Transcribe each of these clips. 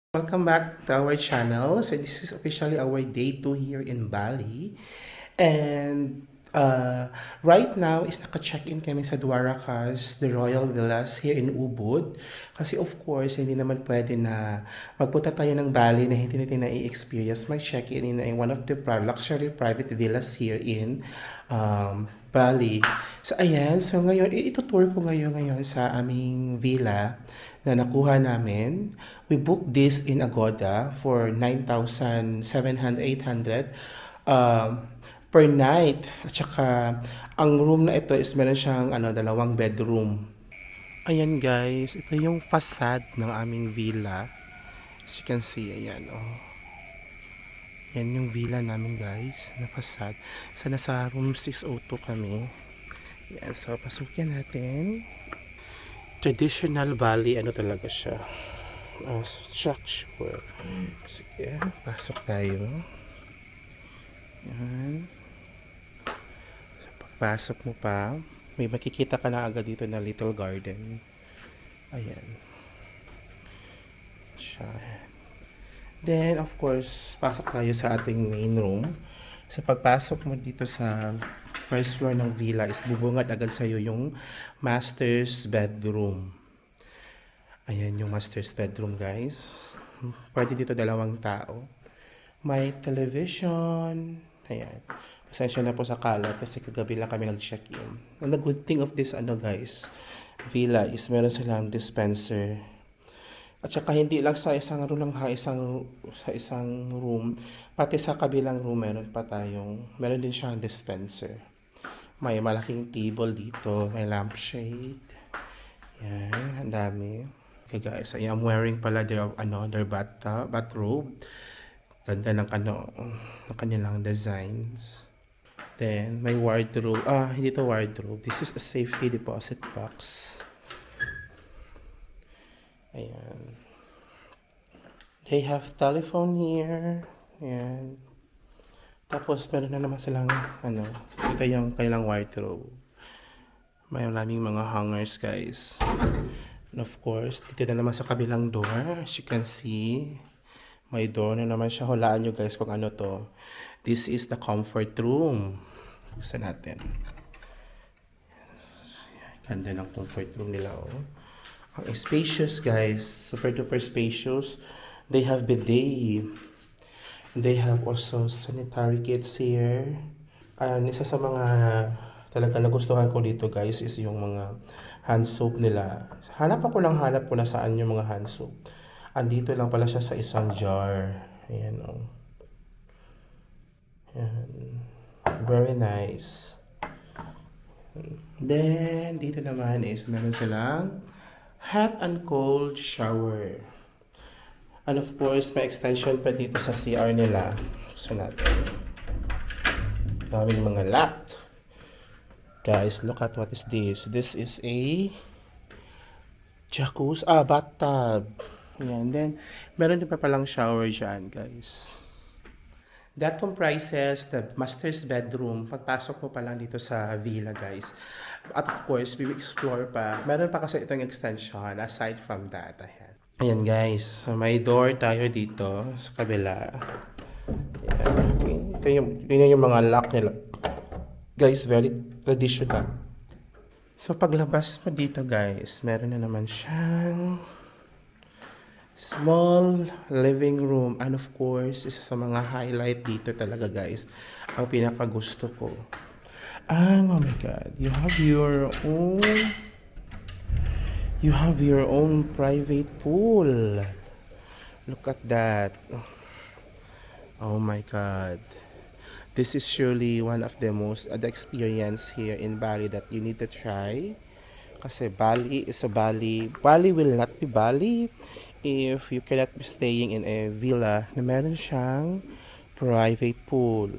Welcome back to our channel. So this is officially our day 2 here in Bali. And right now is naka-check-in kami sa Dwarakas, the Royal Villas here in Ubud. Kasi of course, hindi naman pwede na magpunta tayo ng Bali na hindi natin na-experience mag-check-in in one of the luxury private villas here in Bali. So ayan, so ngayon, itutour ko ngayon sa aming villa na nakuha namin. We booked this in Agoda for 9,700, 800 per night. At saka, ang room na ito is meron siyang dalawang bedroom. Ayan guys, ito yung facade ng aming villa. As you can see, ayan oh. Yan yung villa namin guys, na facade. So nasa room 602 kami. Yan, so pasukin natin. Traditional Bali, ano talaga siya? Structure. Sige, pasok tayo. Yan. So, pagpasok mo pa, may makikita ka na agad dito na little garden. Ayan. Siya. Then, of course, pasok tayo sa ating main room. Sa pagpasok mo dito sa first floor ng villa is bubungad agad sa'yo yung master's bedroom. Ayan yung master's bedroom guys. Pwede dito dalawang tao. May television. Ayan. Pasensya na po sa kalat kasi kagabi lang kami nag-check-in. And the good thing of this guys, villa is meron silang dispenser. At saka hindi lang sa isang room lang sa isang room, pati sa kabilang room meron din siyang dispenser. May malaking table dito, may lampshade. Yan, ang dami. Okay guys, I am wearing pala their bathrobe. Ganda ng ng kanilang designs. Then may wardrobe. Hindi to wardrobe. This is a safety deposit box. Ayan. They have telephone here. Ayan. Tapos, meron na naman silang, ito yung kanilang wardrobe. May maraming mga hangers, guys. And of course, dito na naman sa kabilang door. As you can see, may door na naman siya. Hulaan nyo, guys, kung ano to. This is the comfort room. Buksan natin. Ganda ng comfort room nila, oh. Ang spacious guys, super duper spacious. They have bidet. They have also sanitary kits here. Isa sa mga talaga nagustuhan ko dito guys is yung mga hand soap nila. Hanap ko na saan yung mga hand soap. Andito lang pala siya sa isang jar. Ayan o. Ayan. Very nice. Then, dito naman is meron silang hot and cold shower. And of course, may extension pa dito sa CR nila. So natin. Daming mga locked. Guys, look at what is this. This is a jacuzzi. Bathtub. Ayan. Then, meron din pa palang shower dyan, guys. That comprises the master's bedroom. Pagpasok mo pa lang dito sa villa, guys. At of course, we will explore pa. Meron pa kasi itong extension aside from that. Ayan. Ayan guys, may door tayo dito sa kabila. Ayan. Okay. Ito yung mga lock nila. Guys, very traditional. So paglabas mo dito guys, meron na naman siyang small living room. And of course, isa sa mga highlight dito talaga guys, ang pinakagusto ko. Oh my God, you have your own private pool. Look at that. Oh my God. This is surely one of the most the experience here in Bali that you need to try. Kasi Bali is a Bali. Bali will not be Bali if you cannot be staying in a villa na meron siyang private pool.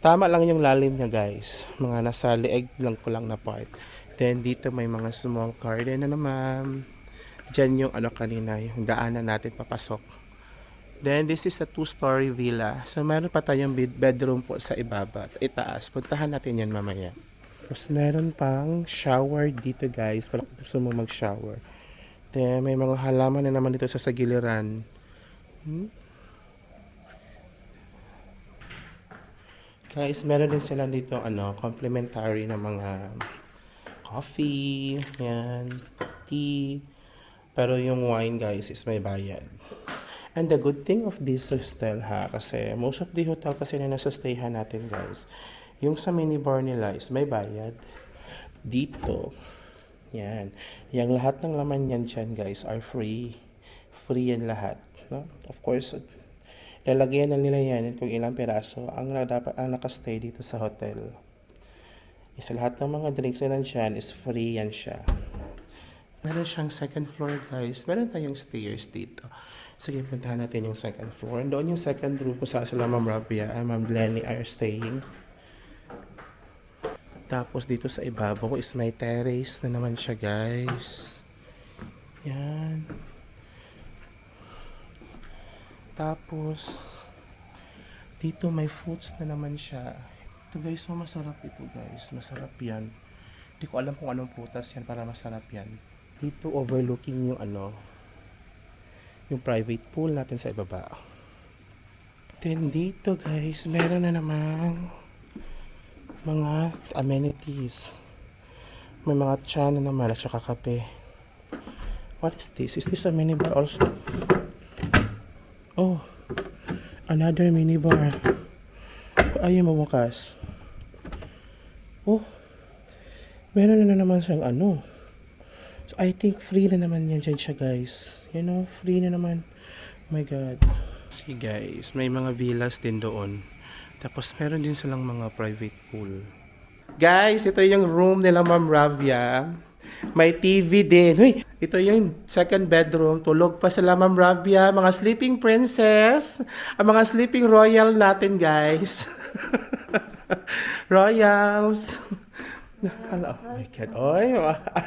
Tama lang yung lalim niya guys. Mga nasa leeg lang ko lang na part. Then dito may mga small garden na naman. Diyan yung kanina, yung daanan natin papasok. Then this is a 2-story villa. So meron pa tayong bedroom po sa ibaba. Itaas. Puntahan natin yan mamaya. Tapos meron pang shower dito guys. Para kung gusto mo mag-shower. Then may mga halaman na naman dito sa giliran. Guys, meron din sila dito complimentary na mga coffee, yan, tea. Pero yung wine guys is may bayad. And the good thing of this hostel kasi most of the hotel kasi na nasa stayhan natin guys, yung sa minibar nila is may bayad. Dito, yan. Yung lahat ng laman yan dyan guys are free. Free yan lahat. No? Of course, lalagyan na nila yan kung ilang peraso ang nakastay dito sa hotel. Isa lahat ng mga drinks na nandyan is free yan siya. Meron siyang second floor guys. Meron tayong stairs dito. Sige, puntahan natin yung second floor. Doon yung second room kung saan sila Ma'am Rabia and Ma'am Lenny are staying. Tapos dito sa ibabaw is may terrace na naman siya guys. Yan. Tapos dito may fruits na naman siya. Ito guys, so masarap ito guys. Masarap yan. Hindi ko alam kung anong prutas yan para masarap yan. Dito overlooking yung yung private pool natin sa ibaba. Then dito guys, meron na namang mga amenities. May mga tsa na naman at saka kape. What is this? Is this a minibar also? Oh, another minibar. Ayaw mabukas. Oh, meron na naman siyang So, I think free na naman yan dyan siya guys. You know, free na naman. Oh my God. See guys, may mga villas din doon. Tapos meron din silang mga private pool. Guys, ito yung room nila Ma'am Ravia. May TV din. Huy, ito yung second bedroom. Tulog pa sila Ma'am Ravia. Mga sleeping princess. Ang mga sleeping royal natin guys. Royals. Hello. Oh my God. Oy,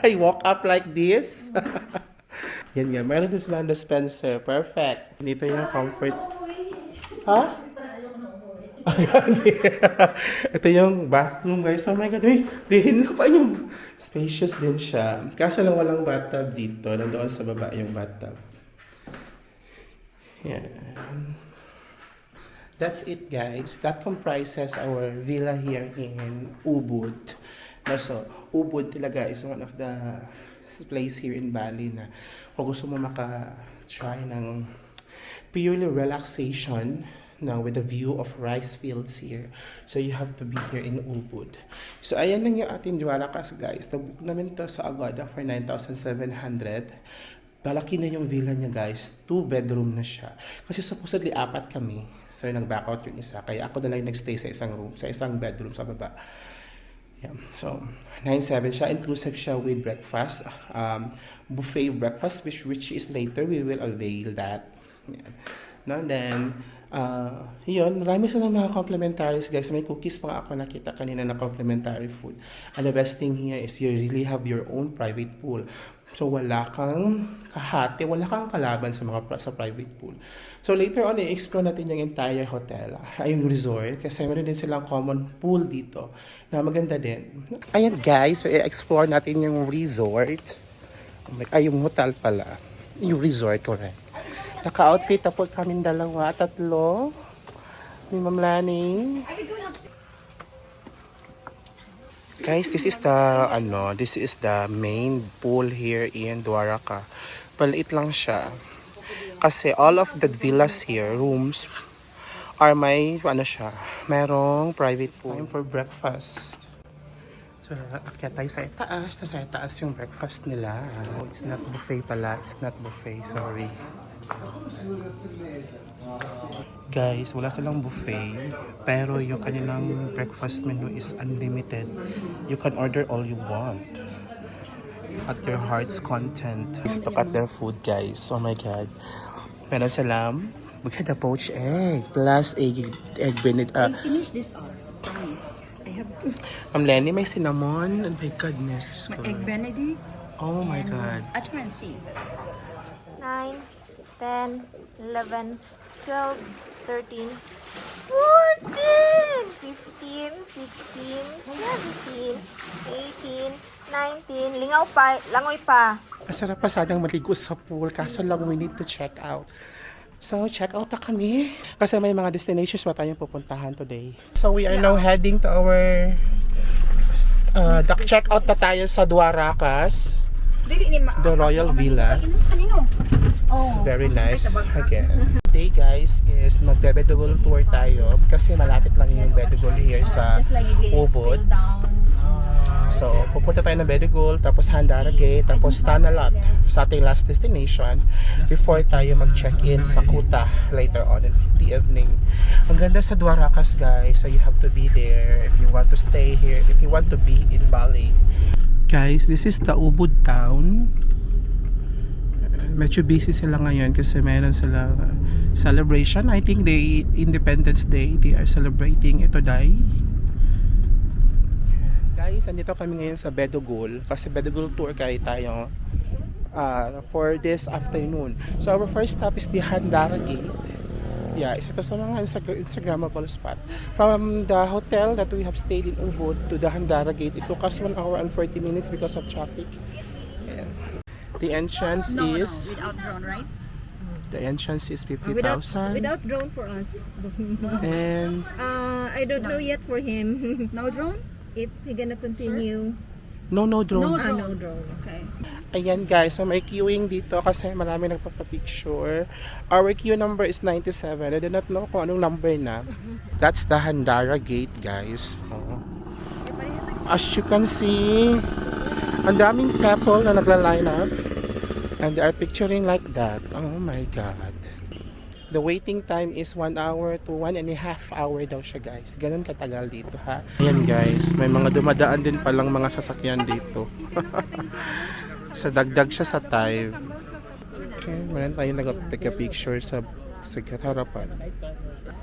I woke up like this. Yan nga. Meron din silang dispenser. Perfect. Dito yung comfort. Ha? Ito yung bathroom guys. Oh my God. Uy, dihin na pa yung spacious din siya. Kaso lang walang bathtub dito. Nandoon sa baba yung bathtub. Yan. That's it guys. That comprises our villa here in Ubud. So, Ubud talaga is one of the place here in Bali na kung gusto mo maka-try ng purely relaxation with a view of rice fields here. So, you have to be here in Ubud. So, ayan lang yung ating Dwarakas guys. Nabook namin to sa Agoda for 9,700. Balaki na yung villa niya guys. 2 bedroom na siya. Kasi supposedly 4 kami. So, nag-back out yung isa. Kaya ako na lang nag-stay sa isang room, sa isang bedroom sa baba. Yeah. So, 9,700 siya. Inclusive siya with breakfast. Buffet breakfast, which is later. We will avail that. Yeah. No, then, yun. Marami silang mga complementaries, guys. May cookies pa nga ako nakita kanina na complimentary food. And the best thing here is you really have your own private pool. So, wala kang kahati, wala kang kalaban sa private pool. So, later on, i-explore natin yung entire hotel, yung resort, kasi meron din silang common pool dito na maganda din. Ayan guys, so i-explore natin yung resort. Yung hotel pala. Yung resort, correct. Naka-outfit na po kaming 2, 3. Ni Ma'am Lani. Guys, this is the main pool here in Dwaraka. Paliit lang siya. Kasi all of the villas here, rooms, are merong private pool. Time for breakfast. So, akyat tayo sa itaas. Sa itaas yung breakfast nila. Oh, it's not buffet pala. It's not buffet. Sorry. Guys, wala silang buffet. Pero yung kanilang breakfast menu is unlimited. You can order all you want. At your heart's content. Please look at their food, guys. Oh my God. Meron silang, we had a poached egg. Plus egg Benedict. I finish this all. Nice. I have to. Lenny, may cinnamon. Oh my goodness. My egg Benedict. Oh my God. Atchman C. 9, 10, 11, 12, 13, 14, 15, 16, 17, 18, 19, langoy pa. Masarap pa sanang maligo sa pool. Kaso lang we need to check out. So, check out na kami. Kasi may mga destinations pa tayong pupuntahan today. So, we are now heading to our check out na tayo sa Duaracas. The Royal Villa. It's very nice again. Today guys is magbe-Bedugul tour tayo kasi malapit lang yung Bedugul here sa Ubud. So, pupunta tayo ng Bedugul, tapos Handara Gate, tapos Tanalot sa ating last destination before tayo mag-check-in sa Kuta later on in the evening. Ang ganda sa Duaracas guys, so you have to be there if you want to stay here, if you want to be in Bali. Guys, this is the Ubud town. Medyo busy sila ngayon kasi meron sila celebration. I think Independence Day, they are celebrating ito day. Guys, andito kami ngayon sa Bedugul kasi Bedugul tour kayo tayo for this afternoon. So our first stop is the Handara Gate. Yeah, isa to sa mga Instagrammable spot. From the hotel that we have stayed in Ubud to the Handara Gate, it took us 1 hour and 40 minutes because of traffic. Yeah. The entrance is without drone, right? the entrance is 50,000. Without drone for us. And I don't know yet for him No drone? if he gonna continue. no drone. No drone. Okay. Ayan guys, so may queuing dito kasi marami nagpapapicture. Our queue number is 97. I do not know kung anong number na. That's the Handara Gate guys. Oh. As you can see, ang daming couple na nagla-line up and they are picturing like that. Oh my god. The waiting time is 1 hour to 1.5 hour daw siya guys. Ganun katagal dito ha. Ayan guys, may mga dumadaan din palang mga sasakyan dito. Sa dagdag siya sa time. Okay, meron tayong nag-picture sa harapan.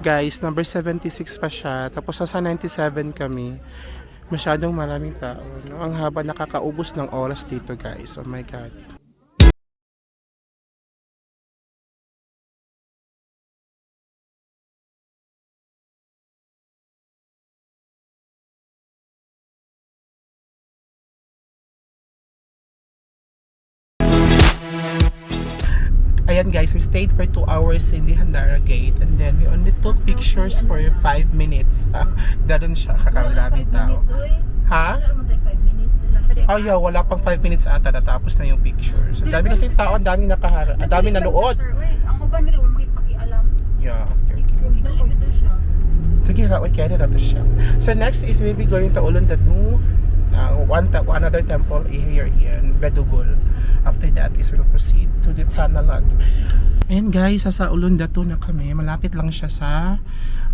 Guys, number 76 pa siya. Tapos sa 97 kami. Masyadong maraming tao. No? Ang haba, nakakaubos ng oras dito guys. Oh my god. Ayan guys, we stayed for 2 hours in the Handara Gate and then we only took pictures for 5 minutes. Daron siya, kakaraming tao. Ha? Oh yeah, wala pang 5 minutes ata natapos na yung pictures. Ang dami kasi tao, ang daming nakaharap, ang daming nanood. Ang uban nila, huwag makipakialam. Yeah, okay. Ito siya. Sige, kaya na to siya. So next is we'll be going to Ulundanu, another temple here in Bedugul. After that is we'll proceed to the Tanalot. And guys, sa Ulundatu na kami. Malapit lang siya sa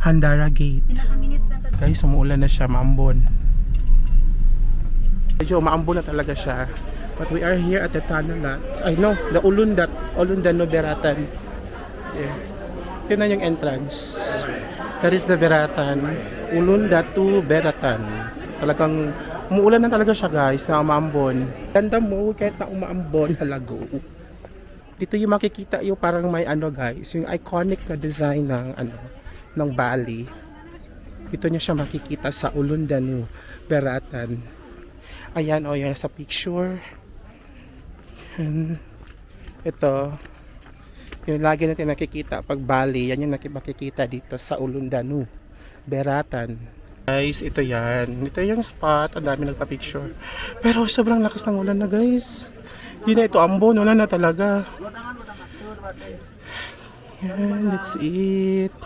Handara Gate. Pinaka-minutes na Guys, umuulan na siya, maambon. Medyo maambon na talaga siya. But we are here at the Tanalot. I know, the Ulundanu Beratan. Yeah. Yun na yung entrance. That is the Beratan. Ulundatu Beratan. Talagang umuulan na talaga siya guys, na umaambon. Ganda mo, kahit na umaambon, halago. Dito yung makikita yung parang may guys, yung iconic na design ng Bali. Dito nyo siya makikita sa Ulundanu Beratan. Ayan, yan sa picture. And ito, yung lagi natin nakikita pag Bali, yan yung makikita dito sa Ulundanu Beratan. Guys, ito yan. Ito yung spot. Ang dami nagpa-picture. Pero sobrang lakas ng ulan na guys. Hindi na ito ambon. Wala na talaga. Yan, that's it.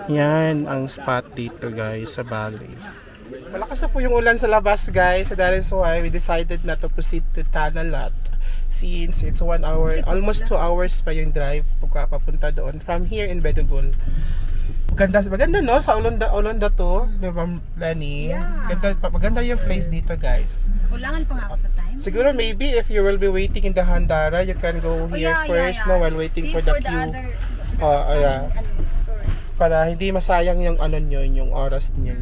Yan ang spot dito guys sa Bali. Malakas na po yung ulan sa labas guys. So that is why we decided na to proceed to Tanalot. Since it's 1 hour, almost 2 hours pa yung drive papunta doon. From here in Bedugul. Maganda no sa Ulunda to, ni Ma'am Lenny. Yeah. Maganda yung place dito, guys. Kulangan pa nga ako sa time. Siguro maybe if you will be waiting in the Handara, you can go here first no while waiting for the queue. Para hindi masayang yung yung oras niyo.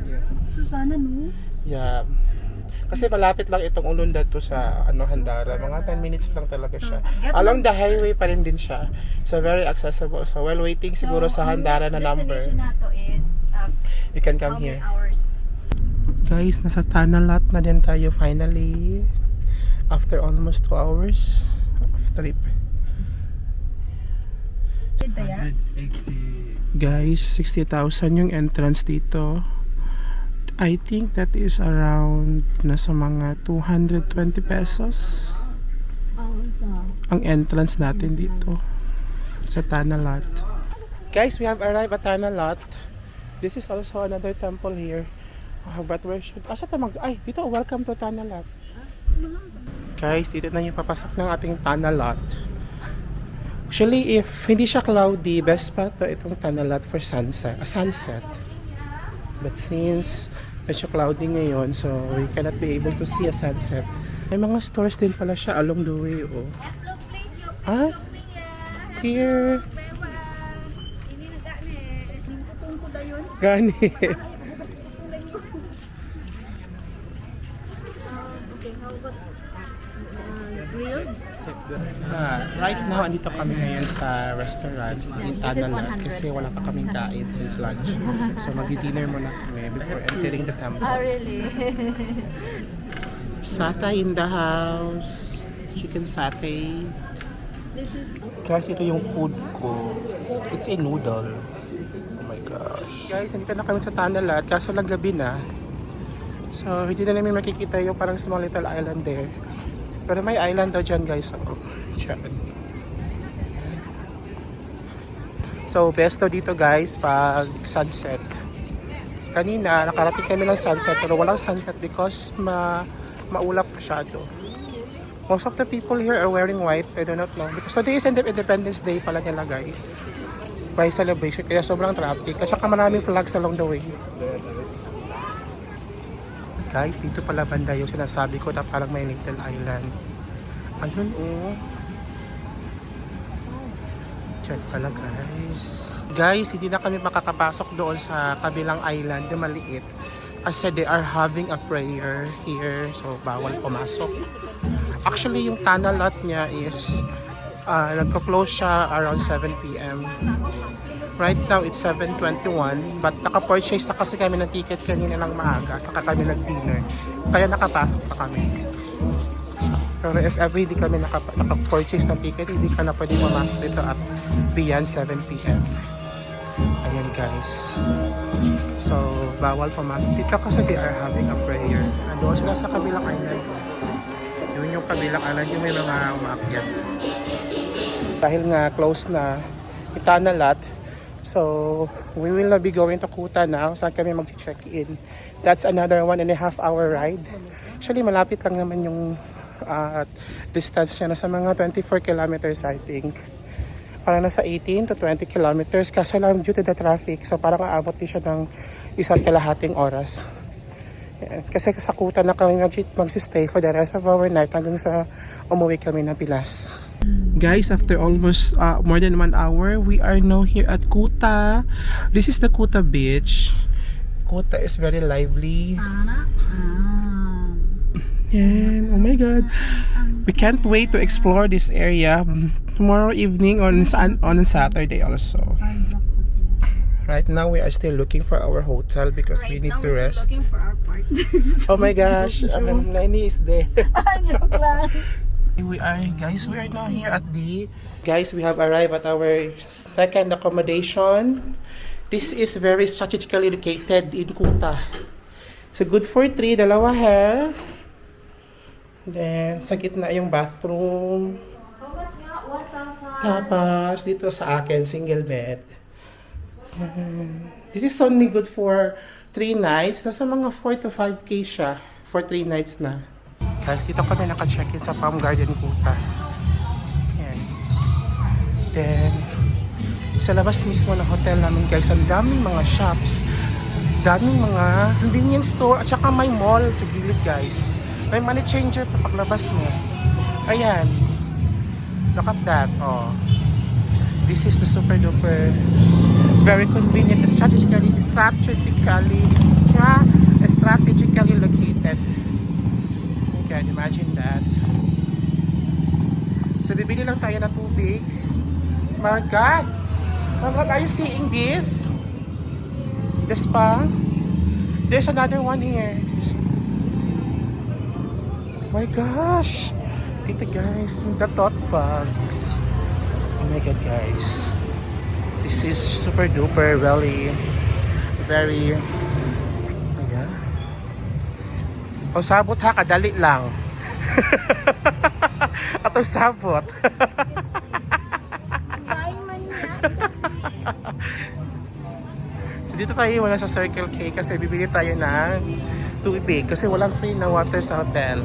Susana no. Yeah. Kasi malapit lang itong Ulunda to sa Handara. Mga 10 minutes lang talaga siya. Along the highway pa rin din siya. So very accessible. So while waiting siguro sa Handara na number, Is, you can come here. Hours. Guys, nasa Tanalot na din tayo finally. After almost 2 hours of trip. Taya? 180. Guys, 60,000 yung entrance dito. I think that is around nasa mga 220 pesos. Ang entrance natin dito sa Tana Lot. Guys, we have arrived at Tana Lot. This is also another temple here. But where should... Ay, dito, welcome to Tana Lot. Guys, dito na yung papasok ng ating Tana Lot. Actually, if hindi siya cloudy, best spot to itong Tana Lot for sunset. But since medyo cloudy ngayon, so we cannot be able to see a sunset. May mga stores din pala siya along the way, oh. Ah? Here. Gani. Right now, andito kami ngayon sa restaurant in Tanalat kasi wala pa kaming kain since lunch. So magdi-dinner muna kami before entering the temple. Really? Satay in the house. Chicken satay. This is... Guys, ito yung food ko. It's a noodle. Oh my gosh. Guys, andito na kami sa Tanalat kaso lang gabi na. So, hindi na namin makikita yung parang small little island there. Pero may island daw dyan, guys. So, best daw dito, guys, pag sunset. Kanina, nakarating kami ng sunset pero walang sunset because maulap masyado. Most of the people here are wearing white. I do not know. Because today is Independence Day pala nila, guys. By celebration. Kaya sobrang traffic. At saka maraming flags along the way. Guys, dito pala banda yung sinasabi ko na parang may little island. Ayun, oh. Check pala, guys. Guys, hindi na kami makakapasok doon sa kabilang island na maliit. Kasi they are having a prayer here. So, bawal pumasok. Actually, yung Tana Lot niya is nagko-close siya around 7 p.m. Right now, it's 7:21. But naka-purchase na kasi kami ng ticket kanina ng maaga. Saka kami nag-dinner. Kaya nakapasok pa kami. Pero if ever hindi kami naka-purchase ng ticket, hindi ka na pwede pumasok dito at beyond 7 p.m. Ayan, guys. So, bawal pumasok dito kasi they are having a prayer. Doon sila sa kabilang island. Yun yung kabilang island, yung may mga umaakyat. Dahil nga close na Tana Lot, so we will not be going to Kuta now. Saan kami mag-check-in? That's another 1.5 hour ride. Actually, malapit lang naman yung distance niya. Nasa mga 24 kilometers, I think. Parang nasa 18 to 20 kilometers. Kasi lang due to the traffic. So parang aabot din siya ng 1.5 oras. Yan. Kasi sa Kuta na kami mag-stay for the rest of our night hanggang sa umuwi kami ng Pilas. Guys, after almost more than 1 hour, we are now here at Kuta. This is the Kuta beach. Kuta is very lively. Yan. Oh my God. We can't wait to explore this area tomorrow evening on Saturday also. Right now, we are still looking for our hotel because we need to rest. Looking for our partner. Oh my gosh, Lenny is there. Joke lang. We are now here at Guys, we have arrived at our second accommodation. This is very strategically located in Kuta. So good for 3, dalawa hair. Then, sa gitna yung bathroom. How much nga? 1,000. Tapos, dito sa akin, single bed. This is only good for 3 nights. Nasa mga 4 to 5K siya for 3 nights na. Guys, dito kami naka-check-in sa Palm Garden Kuta. Yan. Then, sa labas mismo ng hotel namin, guys, ang daming mga shops. Daming mga convenience store. At saka may mall sa gilid, guys. May money changer pa paglabas mo. Ayan. Look at that. Oh. This is the super duper very convenient, strategically located. You can imagine that. So, bibili lang tayo ng tubig. My God! Are you seeing this? The spa? There's another one here. Oh my gosh! Dito guys, the tote bags. Oh my God, guys. This is super duper very ayan. O sabot ha, kadali lang. Ato sabot. Bye man niya. So, dito tayo wala sa Circle K kasi bibili tayo ng tubig kasi walang free na water sa hotel.